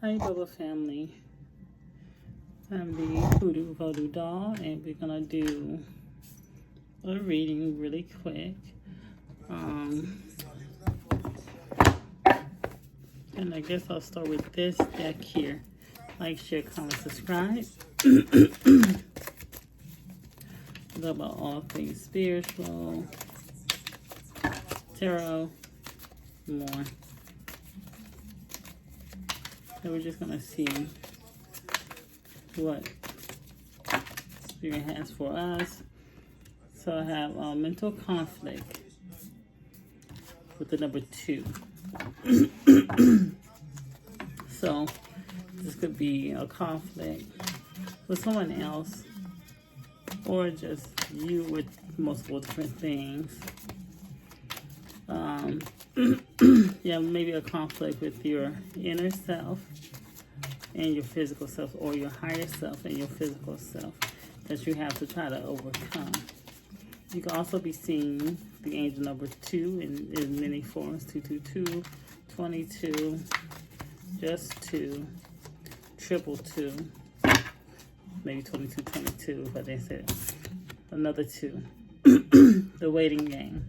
Hi Bubba family, I'm the Hoodoo Vodou doll, and we're gonna do a reading really quick. And I guess I'll start with this deck here. Like, share, comment, subscribe. Talk about all things spiritual, tarot, more. So we're just gonna see what Spirit has for us. So I have mental conflict with the number 2. So this could be a conflict with someone else, or just you with multiple different things. Yeah, maybe a conflict with your inner self and your physical self, or your higher self and your physical self, that you have to try to overcome. You can also be seeing the angel number 2 in many forms: 222, 22, just 2, 222, maybe 22, 22, if I didn't say it. Another 2. The waiting game.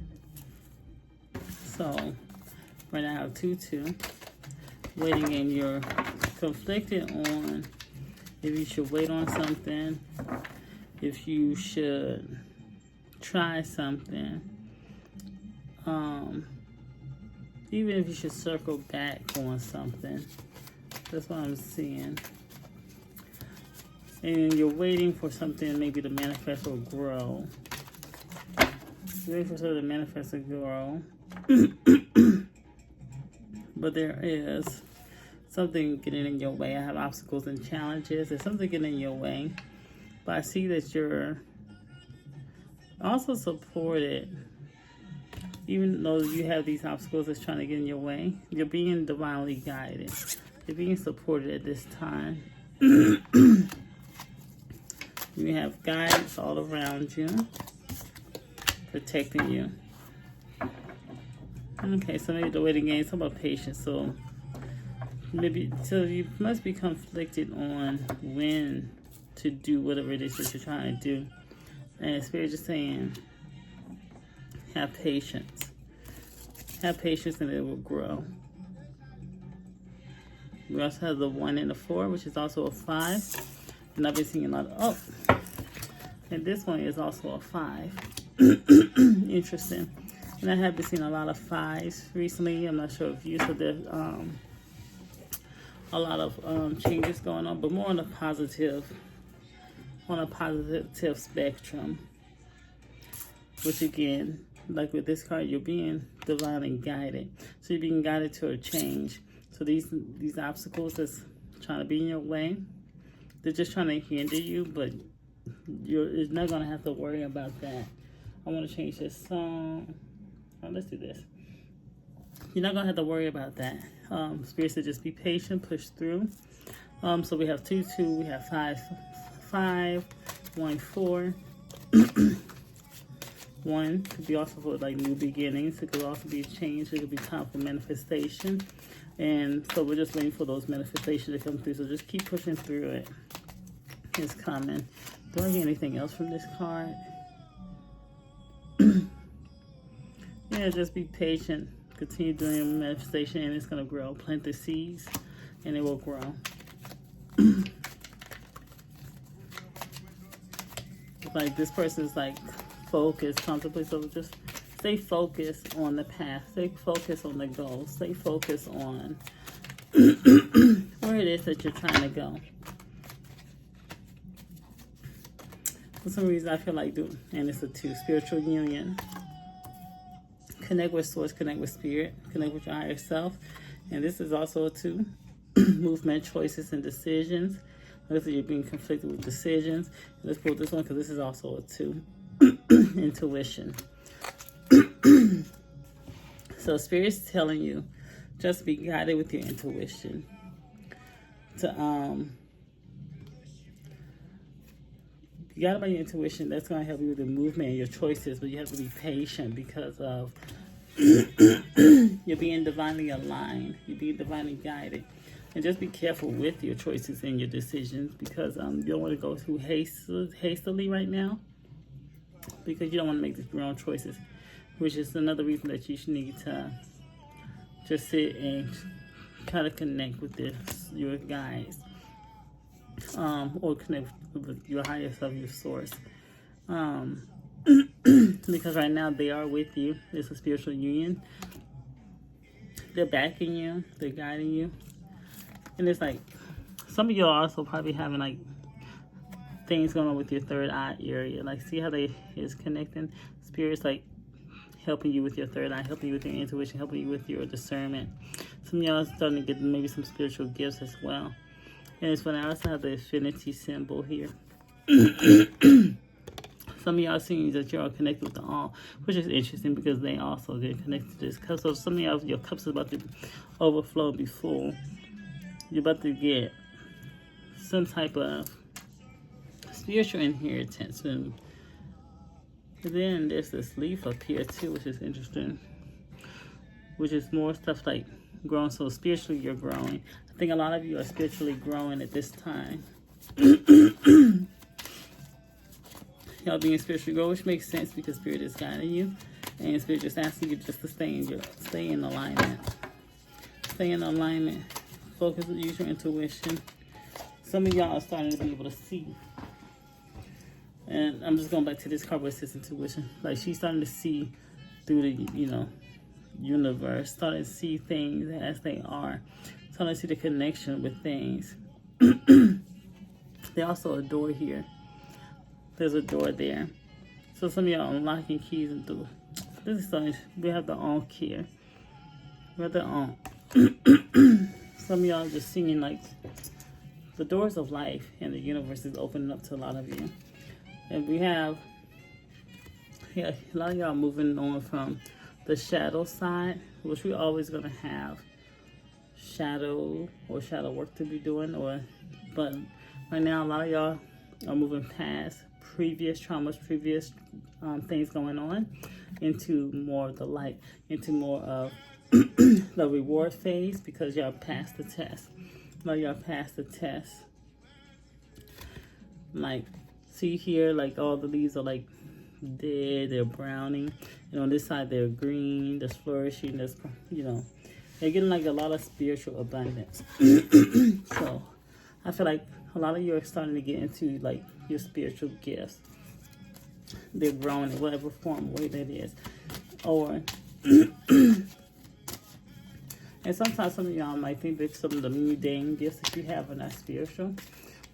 So right now I have 2, waiting game. You're conflicted on if you should wait on something, if you should try something, even if you should circle back on something. That's what I'm seeing. And you're waiting for something maybe to manifest or grow. You're waiting for something to manifest or grow. But there is something getting in your way. I have obstacles and challenges. There's something getting in your way. But I see that you're also supported. Even though you have these obstacles that's trying to get in your way, you're being divinely guided. You're being supported at this time. You have guides all around you, protecting you. Okay, so maybe the waiting game is about patience. So you must be conflicted on when to do whatever it is that you're trying to do. And Spirit is saying, have patience. Have patience and it will grow. We also have the 1 and the 4, which is also a 5. And I've been seeing a lot of, and this one is also a 5. Interesting. And I have been seeing a lot of 5s recently. I'm not sure if you, so there's a lot of changes going on, but more on a positive spectrum. Which again, like with this card, you're being divinely guided. So you're being guided to a change. So these obstacles that's trying to be in your way, they're just trying to hinder you, but you're not going to have to worry about that. I want to change this song. Oh, let's do this. You're not going to have to worry about that. Spirit said just be patient, push through. So we have 2, 2, we have 5, 5, 1, 4. 1 could be also for like new beginnings. It could also be a change. It could be time for manifestation. And so we're just waiting for those manifestations to come through. So just keep pushing through it. It's coming. Do I hear anything else from this card? Yeah, just be patient. Continue doing your manifestation and it's going to grow. Plant the seeds and it will grow. Like this person's like focused, contemplate. So just stay focused on the path. Stay focused on the goal. Stay focused on where it is that you're trying to go. For some reason, I feel like doing, and it's a 2, spiritual union. Connect with source, connect with spirit, connect with your higher self. And this is also a 2, movement, choices, and decisions. Looks like you're being conflicted with decisions. Let's pull this one because this is also a 2, intuition. So Spirit's telling you, just be guided with your intuition. You got about your intuition. That's going to help you with the movement and your choices, but you have to be patient because of you're being divinely aligned. You're being divinely guided. And just be careful with your choices and your decisions, because you don't want to go too hastily right now, because you don't want to make the wrong choices, which is another reason that you should need to just sit and kind of connect with your guides, or connect with your higher self, your source. Because right now they are with you. It's a spiritual union. They're backing you. They're guiding you. And it's like, some of you are also probably having like things going on with your third eye area. Like, see how they is connecting? Spirit's like helping you with your third eye, helping you with your intuition, helping you with your discernment. Some of y'all are starting to get maybe some spiritual gifts as well. And it's when I also have the infinity symbol here. Some of y'all seeing that you're all connected with the all, which is interesting because they also get connected to this cup. So some of y'all, your cups is about to overflow and be full. You're about to get some type of spiritual inheritance. And then there's this leaf up here too, which is interesting, which is more stuff like growing. So spiritually you're growing. I think a lot of you are spiritually growing at this time. Y'all being spiritually grow, which makes sense because Spirit is guiding you, and Spirit just asking you just to stay in alignment. Stay in alignment. Focus, use your intuition. Some of y'all are starting to be able to see. And I'm just going back to this card where it says intuition. Like, she's starting to see through the, universe. Starting to see things as they are. Starting to see the connection with things. There's also a door here. There's a door there. So some of y'all are unlocking keys and doors. This is something. We have the Ankh here. We have the Ankh. Some of y'all are just seeing like the doors of life and the universe is opening up to a lot of you. And we have, a lot of y'all moving on from the shadow side, which we're always going to have shadow work to be doing. But right now, a lot of y'all are moving past previous traumas, previous things going on, into more of the light, into more of the reward phase, because y'all passed the test. Now y'all passed the test. Like, see here, like all the leaves are like dead, they're browning, and on this side they're green, there's flourishing, there's, they're getting like a lot of spiritual abundance. So I feel like a lot of you are starting to get into like your spiritual gifts. They're growing in whatever form, way that is. Or and sometimes some of y'all might think that some of the mundane gifts that you have are not spiritual,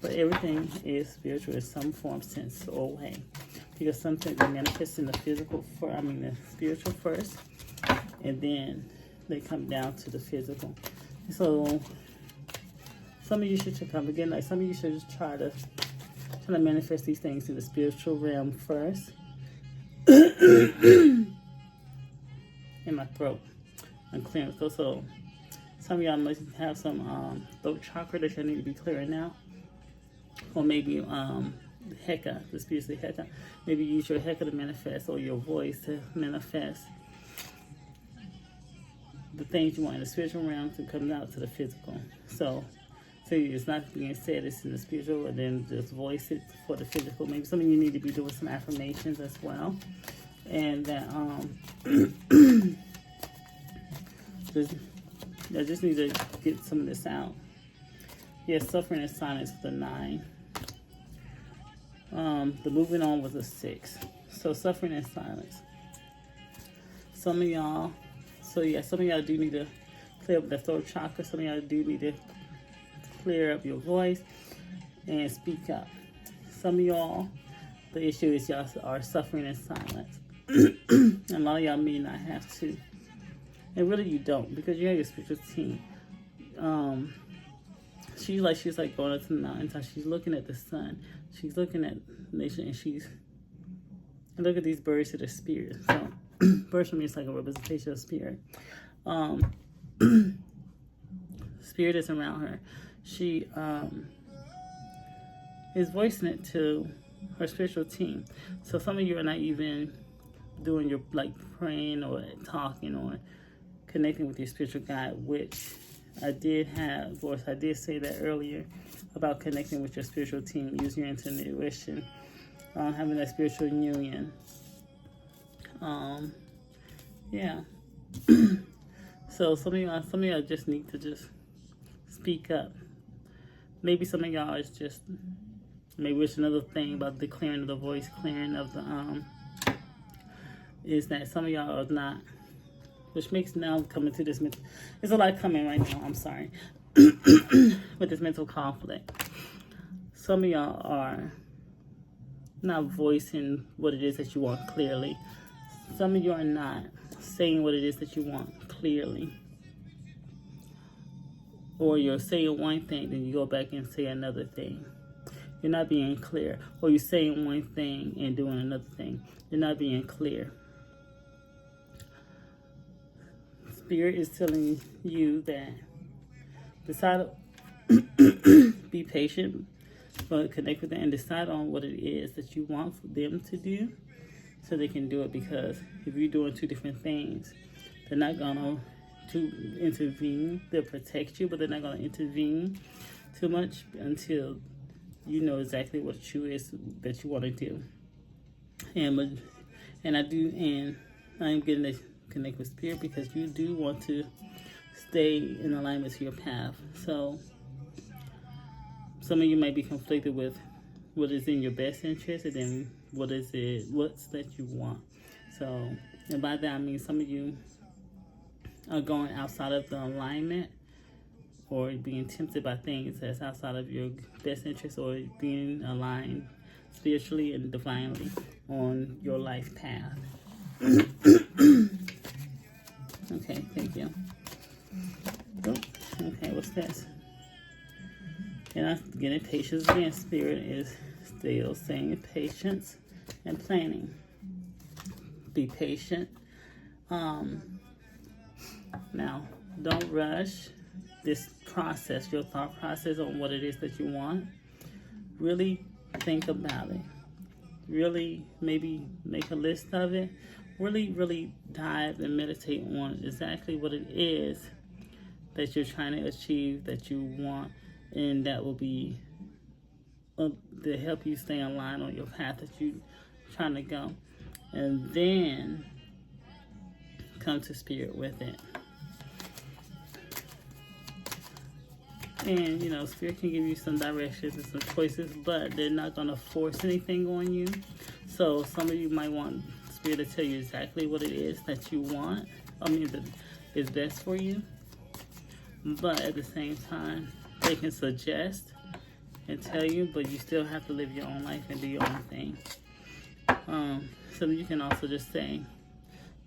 but everything is spiritual in some form, sense, or way. Because something they manifest in the physical, the spiritual first, and then they come down to the physical. So some of you should come again. Like, some of you should just try to manifest these things in the spiritual realm first. In my throat, I'm clearing. So some of y'all must have some throat chakra that you need to be clearing out, or maybe Heka, the spiritual Heka. Maybe use your Heka to manifest, or your voice to manifest the things you want in the spiritual realm to come out to the physical. So it's not being said, it's in the spiritual, and then just voice it for the physical. Maybe some of you need to be doing some affirmations as well. And that I just need to get some of this out. Yes, suffering and silence with a 9. The moving on was a 6. So suffering and silence. Some of y'all do need to clear up the throat chakra. Some of y'all do need to clear up your voice and speak up. Some of y'all, the issue is y'all are suffering in silence. And a lot of y'all may not have to. And really you don't, because you have your spiritual team. She's like going up to the mountaintop. She's looking at the sun. She's looking at nature, and look at these birds that are spirit. So birds for me is like a representation of spirit. Spirit is around her. She is voicing it to her spiritual team. So some of you are not even doing your praying or talking or connecting with your spiritual guide, which I did say that earlier about connecting with your spiritual team, using your intuition, having that spiritual union. Yeah. So some of y'all just need to just speak up. Maybe some of y'all is just, maybe it's another thing about the clearing of the voice, clearing of the, is that some of y'all are not, which makes now coming to this mental, there's a lot coming right now, I'm sorry, with this mental conflict. Some of y'all are not voicing what it is that you want clearly. Some of you are not saying what it is that you want clearly. Or you're saying one thing, then you go back and say another thing. You're not being clear. Or you're saying one thing and doing another thing. You're not being clear. Spirit is telling you that decide, be patient, but connect with them and decide on what it is that you want for them to do so they can do it. Because if you're doing two different things, they're not going to intervene. They'll protect you, but they're not going to intervene too much until you know exactly what is that you want to do. And I'm getting to connect with Spirit because you do want to stay in alignment to your path. So some of you might be conflicted with what is in your best interest and then what's that you want. So, and by that I mean some of you are going outside of the alignment or being tempted by things that's outside of your best interest, or being aligned spiritually and divinely on your life path. Okay, thank you. Okay, what's this? And I'm getting patience again. Spirit is still saying patience and planning. Be patient. Now, don't rush this process, your thought process on what it is that you want. Really think about it. Really maybe make a list of it. Really dive and meditate on exactly what it is that you're trying to achieve, that you want, and that will be to help you stay in line on your path that you're trying to go. And then come to Spirit with it. And, Spirit can give you some directions and some choices, but they're not going to force anything on you. So some of you might want Spirit to tell you exactly what it is that you want. That is best for you. But at the same time, they can suggest and tell you, but you still have to live your own life and do your own thing. So you can also just say,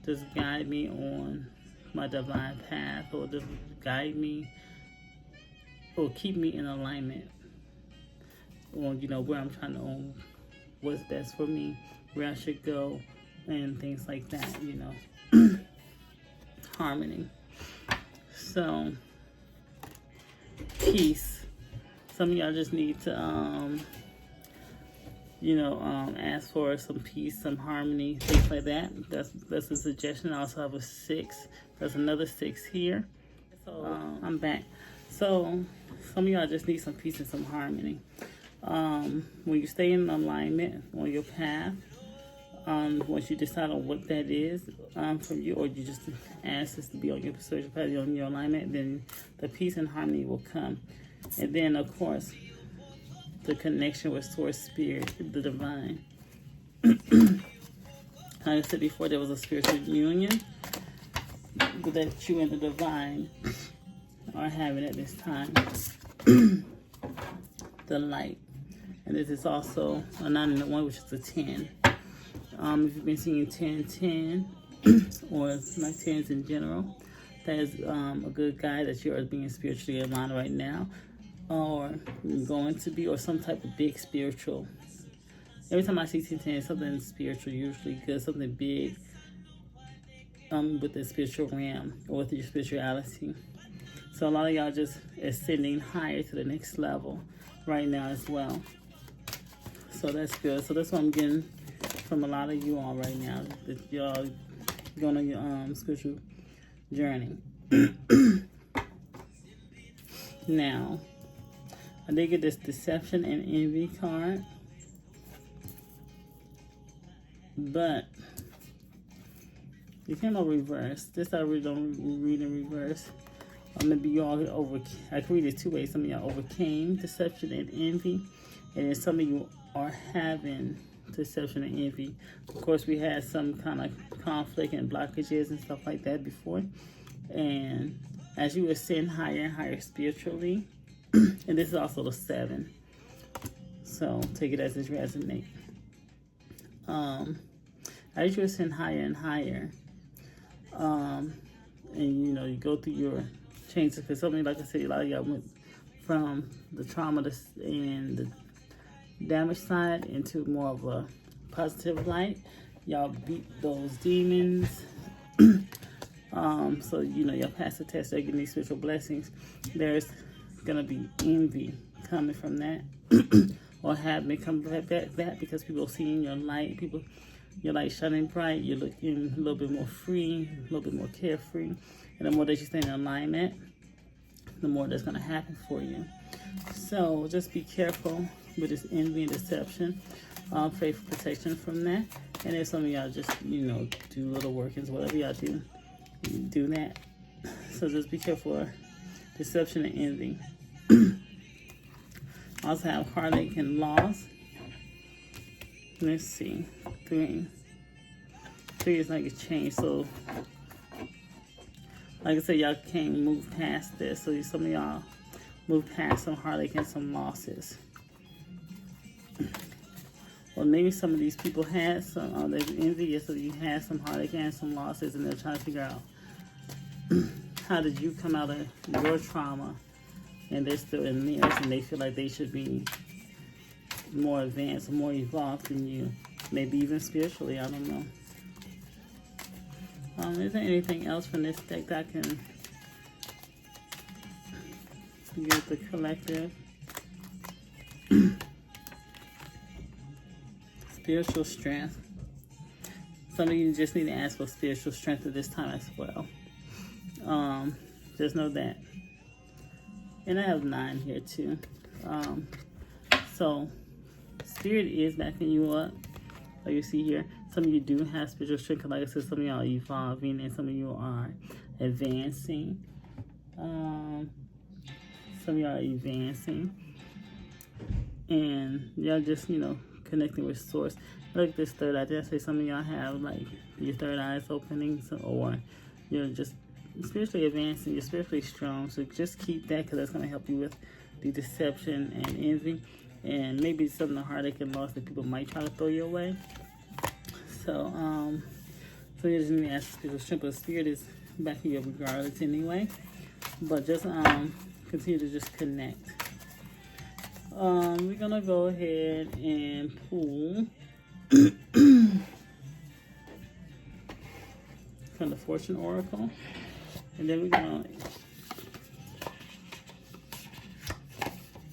just guide me on my divine path, or just guide me, or keep me in alignment on, where I'm trying to, what's best for me, where I should go, and things like that, harmony. So, peace. Some of y'all just need to, ask for some peace, some harmony, things like that. That's a suggestion. I also have a 6. There's another 6 here. So, I'm back. So, some of y'all just need some peace and some harmony. When you stay in alignment on your path, once you decide on what that is from you, or you just ask this to be on your spiritual path, on your alignment, then the peace and harmony will come. And then, of course, the connection with Source Spirit, the divine. Like I said before, there was a spiritual union that you and the divine are having at this time. The light. And this is also a 9 and a 1, which is a 10. If you've been seeing 10, or like 10s in general, that is a good guide that you are being spiritually aligned right now, or going to be, or some type of big spiritual. Every time I see 10, something spiritual, usually good, something big with the spiritual realm, or with your spirituality. So a lot of y'all just ascending higher to the next level right now as well. So that's good. So that's what I'm getting from a lot of you all right now, that y'all going on your spiritual journey. Now, I did get this deception and envy card, but it came out reverse. This I really don't read in reverse. Maybe you all I can read it two ways. Some of y'all overcame deception and envy, and then some of you are having deception and envy. Of course, we had some kind of conflict and blockages and stuff like that before. And as you ascend higher and higher spiritually, and this is also the 7, so take it as it resonates. As you ascend higher and higher, and you know, you go through your changes, because something, like I said, a lot of y'all went from the trauma and the damage side into more of a positive light. Y'all beat those demons. So you know, y'all pass the test, they're getting these spiritual blessings. There's gonna be envy coming from that, or have me come back because people seeing your light, your light shining bright, you're looking a little bit more free, a little bit more carefree, and the more that you stay in alignment, the more that's gonna happen for you. So just be careful with this envy and deception. Pray for protection from that. And if some of y'all just, you know, do little workings, whatever y'all do, you do that. So just be careful of deception and envy. Also have heartache and loss. Let's see. 3 is like a change. So like I said, y'all can't move past this. So some of y'all move past some heartache and some losses. Or maybe some of these people had some, they're envious of you, had some heartache and some losses, and they're trying to figure out how did you come out of your trauma, and they're still in theirs, and they feel like they should be more advanced, more evolved than you, maybe even spiritually. I don't know. Is there anything else from this deck that I can give the collective? Spiritual strength. Some of you just need to ask for spiritual strength at this time as well. Just know that. And I have 9 here too. So spirit is backing you up. Like you see here, some of you do have spiritual strength. Like I said, some of y'all are evolving and some of you are advancing. Some of y'all are advancing. And y'all just, you know, connecting with source. Look at this third eye. Did I say some of y'all have like your third eyes opening, or you're just spiritually advancing, you're spiritually strong. So just keep that, because that's going to help you with the deception and envy, and maybe some of the heartache and loss that people might try to throw your way. So so you just need to ask spiritual strength, but spirit is backing you up regardless anyway. But just continue to just connect. We're gonna go ahead and pull from the Fortune Oracle, and then we're gonna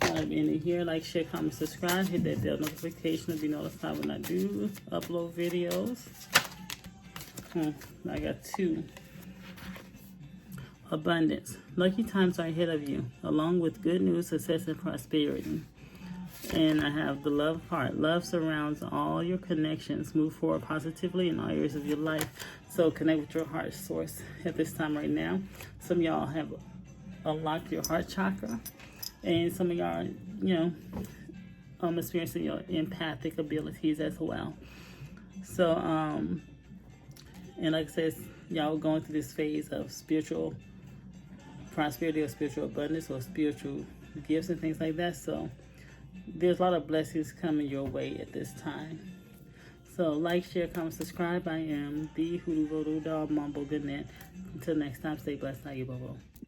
dive in here. Like, share, comment, subscribe, hit that bell notification to be notified when I do upload videos. I got 2. Abundance. Lucky times are ahead of you, along with good news, success, and prosperity. And I have the love heart. Love surrounds all your connections. Move forward positively in all areas of your life. So connect with your heart source at this time right now. Some of y'all have unlocked your heart chakra. And some of y'all, you know, experiencing your empathic abilities as well. So, and like I said, y'all going through this phase of spiritual prosperity or spiritual abundance or spiritual gifts and things like that. So there's a lot of blessings coming your way at this time. So like, share, comment, subscribe. I am the Hoodoo Vodou Doll Mumbo Goodnet. Until next time, stay blessed. How you, Bobo.